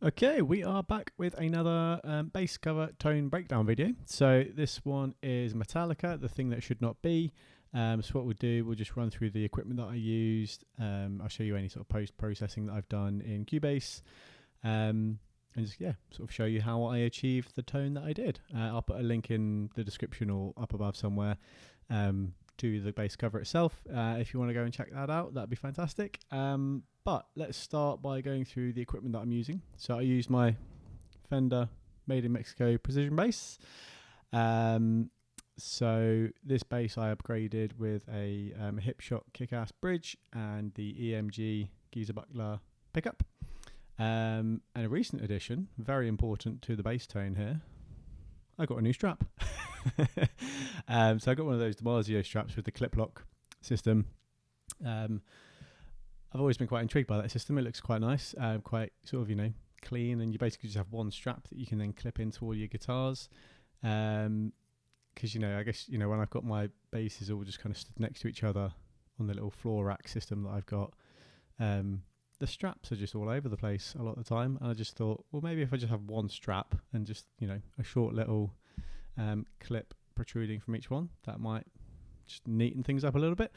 Okay, we are back with another bass cover tone breakdown video. So this one is Metallica, The Thing That Should Not Be. So what we'll do, we'll just run through the equipment that I used. I'll show you any sort of post-processing that I've done in Cubase. And just, sort of show you how I achieved the tone that I did. I'll put a link in the description or up above somewhere to the bass cover itself. If you want to go and check that out, that'd be fantastic. But let's start by going through the equipment that I'm using. So I use my Fender Made in Mexico Precision bass. So this bass I upgraded with a Hipshot kick-ass bridge and the EMG Geezer Buckler pickup. And a recent addition, very important to the bass tone here, I got a new strap. So I got one of those DiMarzio straps with the clip lock system. I've always been quite intrigued by that system. It looks quite nice, quite sort of, clean, and you basically just have one strap that you can then clip into all your guitars. Because, I guess, when I've got my basses all just kind of stood next to each other on the little floor rack system that I've got, the straps are just all over the place a lot of the time. And I just thought, well, maybe if I just have one strap and just, a short little clip protruding from each one, that might just neaten things up a little bit.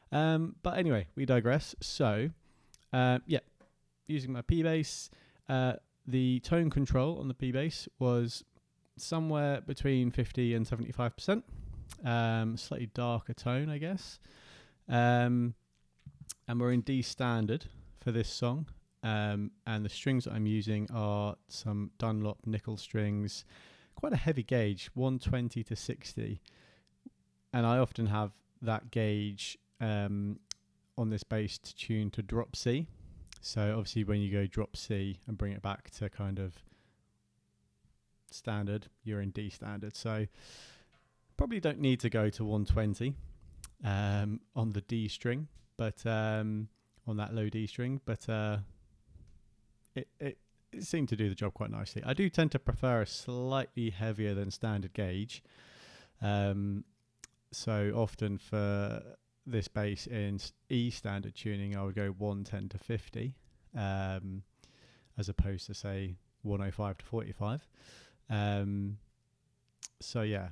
But anyway, we digress. So, using my P-Bass, the tone control on the P-Bass was somewhere between 50 and 75%. Slightly darker tone, I guess. And we're in D standard for this song. And the strings that I'm using are some Dunlop nickel strings, quite a heavy gauge, 120 to 60. And I often have that gauge on this bass to tune to drop C. So obviously when you go drop C and bring it back to kind of standard, you're in D standard. So probably don't need to go to 120 on the D string, but on that low D string, but it seemed to do the job quite nicely. I do tend to prefer a slightly heavier than standard gauge. So often for this bass in E standard tuning, I would go 110 to 50, as opposed to say 105 to 45. So yeah,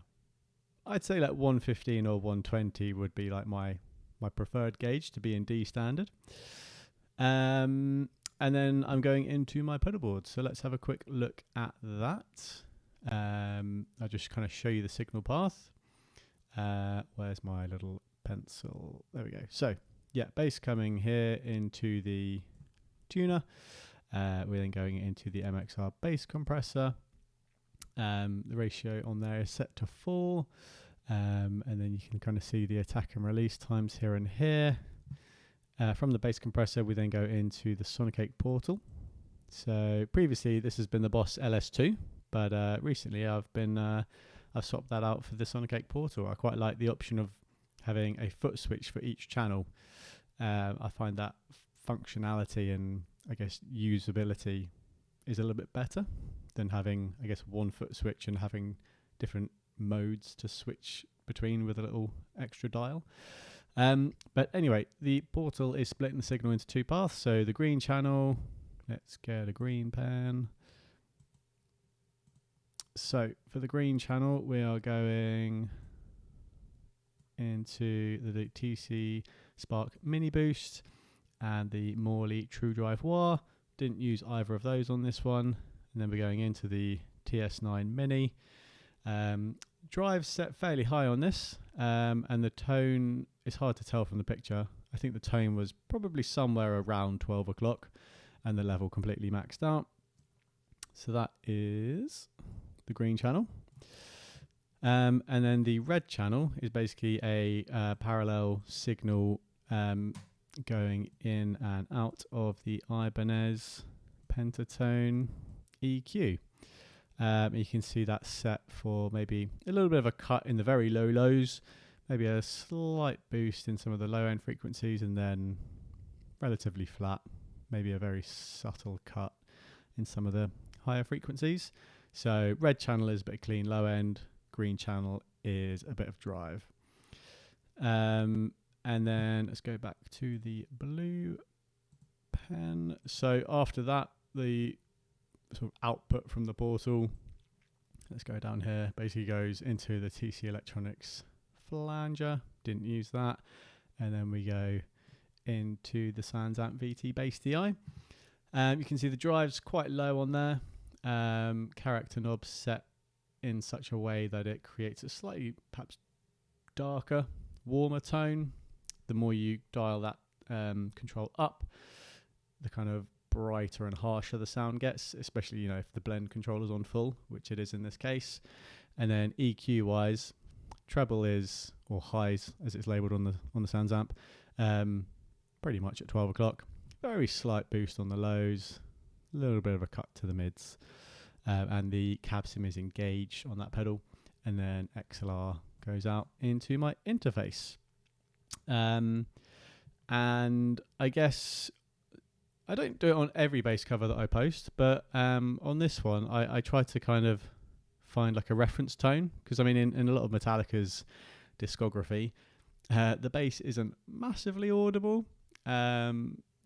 I'd say like 115 or 120 would be like my preferred gauge to be in D standard. And then I'm going into my pedalboard. So let's have a quick look at that. I'll just kind of show you the signal path. Where's my little pencil? There we go. So yeah, bass coming here into the tuner. We're then going into the MXR bass compressor. The ratio on there is set to 4. And then you can kind of see the attack and release times here and here. From the bass compressor, we then go into the Sonic 8 portal. So previously this has been the Boss LS2, but recently I've swapped that out for the Sonic 8 portal. I quite like the option of having a foot switch for each channel. I find that functionality and I guess usability is a little bit better than having, I guess, one foot switch and having different modes to switch between with a little extra dial. But anyway, the portal is splitting the signal into two paths. So the green channel, let's get a green pen. So for the green channel, we are going into the TC Spark Mini Boost and the Morley True Drive Wah. Didn't use either of those on this one. And then we're going into the TS9 Mini. Drive set fairly high on this, and the tone is hard to tell from the picture. I think the tone was probably somewhere around 12 o'clock and the level completely maxed out. So that is the green channel. And then the red channel is basically a parallel signal going in and out of the Ibanez Pentatone EQ. You can see that set for maybe a little bit of a cut in the very low lows, maybe a slight boost in some of the low end frequencies, and then relatively flat, maybe a very subtle cut in some of the higher frequencies. So red channel is a bit of clean low end, green channel is a bit of drive. And then let's go back to the blue pen. So after that, the sort of output from the portal. Let's go down here. Basically goes into the TC Electronics flanger. Didn't use that. And then we go into the SansAmp VT Bass DI. You can see the drive's quite low on there. Character knob set in such a way that it creates a slightly perhaps darker, warmer tone. The more you dial that control up, the kind of brighter and harsher the sound gets, especially, you know, if the blend controller's on full, which it is in this case. And then EQ wise, treble is, or highs as it's labelled on the SansAmp, pretty much at 12 o'clock. Very slight boost on the lows, a little bit of a cut to the mids, and the cab sim is engaged on that pedal, and then XLR goes out into my interface. And I guess I don't do it on every bass cover that I post, but on this one I try to kind of find like a reference tone, because I mean in a lot of Metallica's discography, the bass isn't massively audible,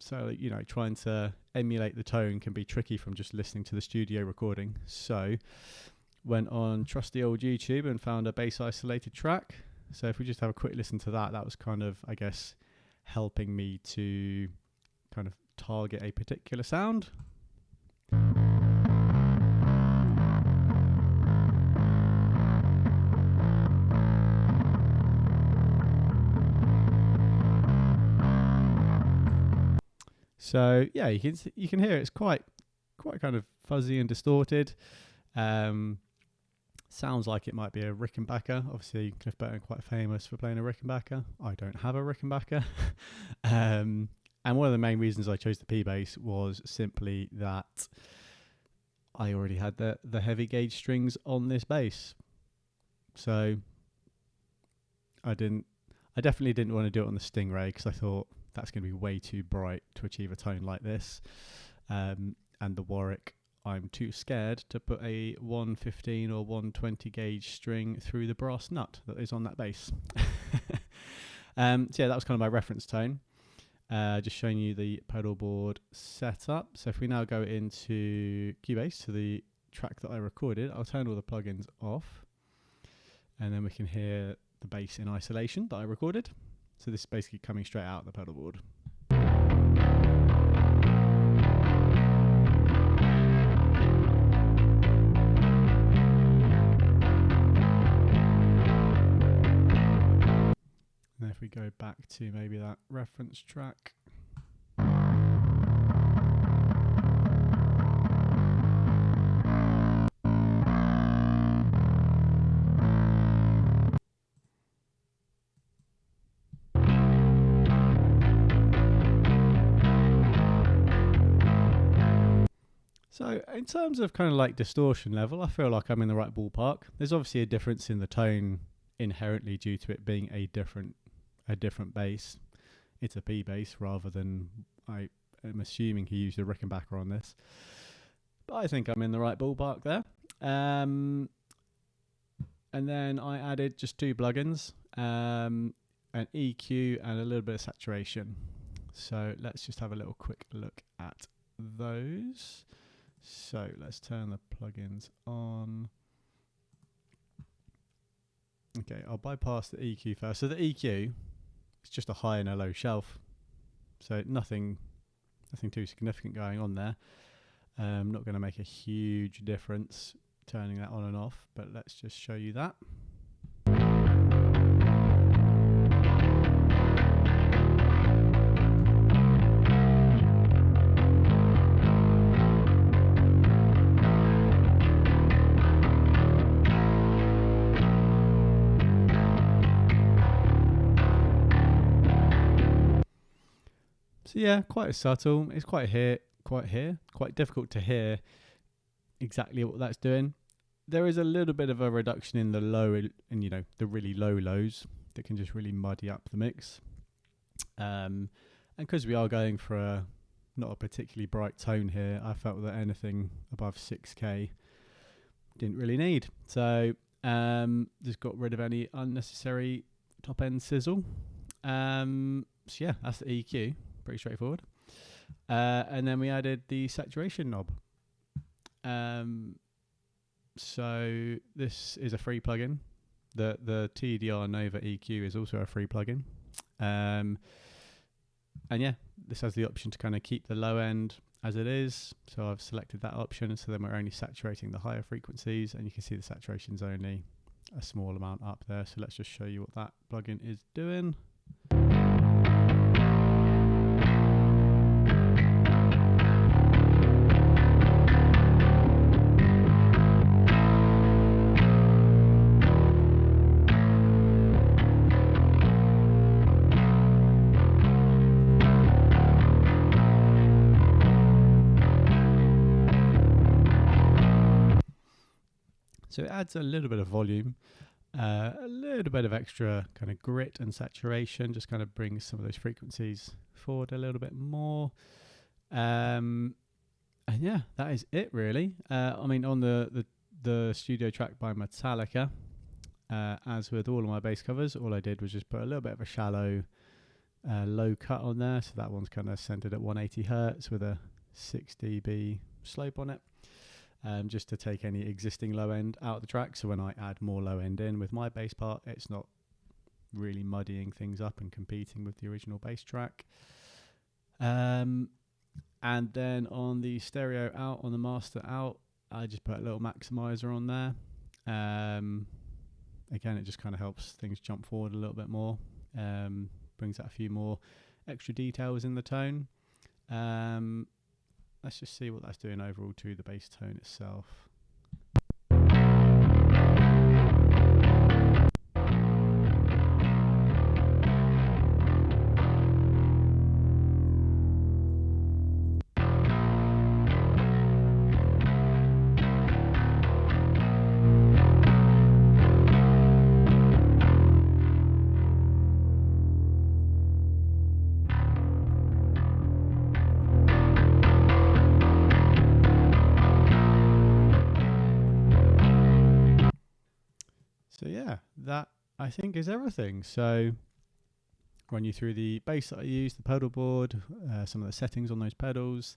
so you know, trying to emulate the tone can be tricky from just listening to the studio recording. So went on trusty old YouTube and found a bass isolated track. So if we just have a quick listen to that, that was kind of, I guess, helping me to kind of target a particular sound. So yeah, you can hear it's quite kind of fuzzy and distorted. Sounds like it might be a Rickenbacker. Obviously, Cliff Burton quite famous for playing a Rickenbacker. I don't have a Rickenbacker. And one of the main reasons I chose the P bass was simply that I already had the heavy gauge strings on this bass. So I definitely didn't want to do it on the Stingray, because I thought that's going to be way too bright to achieve a tone like this. And the Warwick, I'm too scared to put a 115 or 120 gauge string through the brass nut that is on that bass. So yeah, that was kind of my reference tone. Just showing you the Pedalboard setup. So if we now go into Cubase, to the track that I recorded, I'll turn all the plugins off, and then we can hear the bass in isolation that I recorded. So this is basically coming straight out of the Pedalboard. And if we go back to maybe that reference track. So in terms of kind of like distortion level, I feel like I'm in the right ballpark. There's obviously a difference in the tone inherently due to it being a different bass. It's a P bass rather than, I am assuming he used a Rickenbacker on this. But I think I'm in the right ballpark there. And then I added just two plugins, an EQ and a little bit of saturation. So let's just have a little quick look at those. So let's turn the plugins on. Okay, I'll bypass the EQ first. So the EQ is just a high and a low shelf. So nothing too significant going on there. Not going to make a huge difference turning that on and off, but let's just show you that. So yeah, quite subtle. It's quite difficult to hear exactly what that's doing. There is a little bit of a reduction in the low, and you know, the really low lows that can just really muddy up the mix. And because we are going for not a particularly bright tone here, I felt that anything above 6K didn't really need. So just got rid of any unnecessary top end sizzle. So yeah, that's the EQ. Pretty straightforward. And then we added the saturation knob. So this is a free plugin. The TDR Nova EQ is also a free plugin. And yeah, this has the option to kind of keep the low end as it is. So I've selected that option, so then we're only saturating the higher frequencies, and you can see the saturation's only a small amount up there. So let's just show you what that plugin is doing. So it adds a little bit of volume, a little bit of extra kind of grit and saturation, just kind of brings some of those frequencies forward a little bit more. And yeah, that is it really. I mean, on the studio track by Metallica, as with all of my bass covers, all I did was just put a little bit of a shallow low cut on there. So that one's kind of centered at 180 hertz with a 6 dB slope on it. Just to take any existing low end out of the track, so when I add more low end in with my bass part, it's not really muddying things up and competing with the original bass track. And then on the stereo out, on the master out, I just put a little maximizer on there. Again, it just kind of helps things jump forward a little bit more, brings out a few more extra details in the tone. Let's just see what that's doing overall to the bass tone itself. So yeah, that I think is everything. So run you through the bass that I used, the pedal board, some of the settings on those pedals,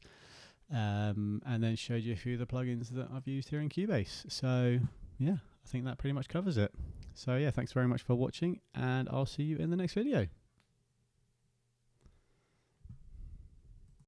and then showed you a few of the plugins that I've used here in Cubase. So yeah, I think that pretty much covers it. So yeah, thanks very much for watching, and I'll see you in the next video.